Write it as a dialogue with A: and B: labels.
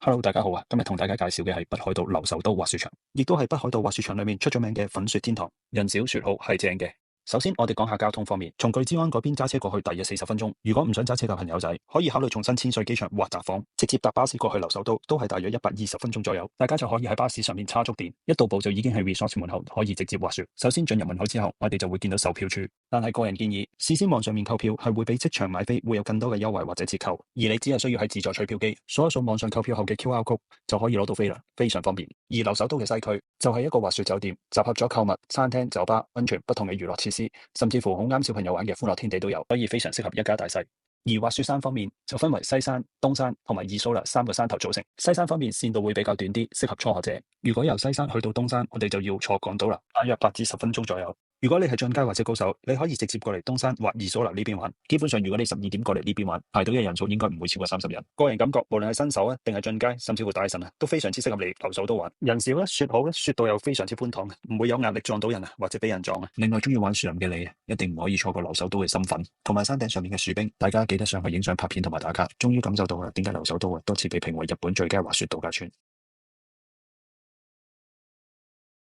A: Hello，大家好啊！今日同大家介紹嘅係北海道留壽都滑雪場，亦都係北海道滑雪場裏面出咗名嘅粉雪天堂，人少雪好係正嘅。首先，我哋講下交通方面，從巨之安嗰邊揸車過去大約40分鐘。如果唔想揸車嘅朋友仔，可以考慮從新千歲機場或札幌直接搭巴士過去留壽都係大約120分鐘左右。大家就可以喺巴士上面叉足電，一到埗就已經係 resort 門口，可以直接滑雪。首先進入門口之後，我哋就會見到售票處，但係個人建議事先網上面購票係會比即場買飛會有更多嘅優惠或者折扣，而你只係需要喺自助取票機掃一掃網上購票後嘅 QR code 就可以攞到飛啦，非常方便。而留壽都嘅西區就係一個滑雪酒店，集合咗購物、餐廳、酒吧、溫泉不同嘅娛樂設施，甚至乎好啱小朋友玩嘅歡樂天地都有，所以非常適合一家大細。而滑雪山方面就分為西山、東山同埋二蘇啦3個山頭組成。西山方面線路會比較短啲，適合初學者。如果由西山去到東山，我哋就要坐港島啦，大約8至10分鐘左右。如果你係進階或者高手，你可以直接過嚟東山或二蘇啦呢邊玩。基本上，如果你12點過嚟呢邊玩，排隊嘅人數應該唔會超過30人。個人感覺，無論係新手啊，定係進階，甚至乎大神啊，都非常之適合嚟留壽都玩。人少咧，雪好咧，雪道又非常之寬敞，唔會有壓力撞到人啊，或者俾人撞啊。另外，中意玩樹林嘅你，一定唔可以錯過留壽都嘅心粉，同埋山頂上面嘅樹冰。大家記得上去影相拍片同埋打卡。終於感受到啦，點解留壽都多次被評為日本最佳滑雪度假村。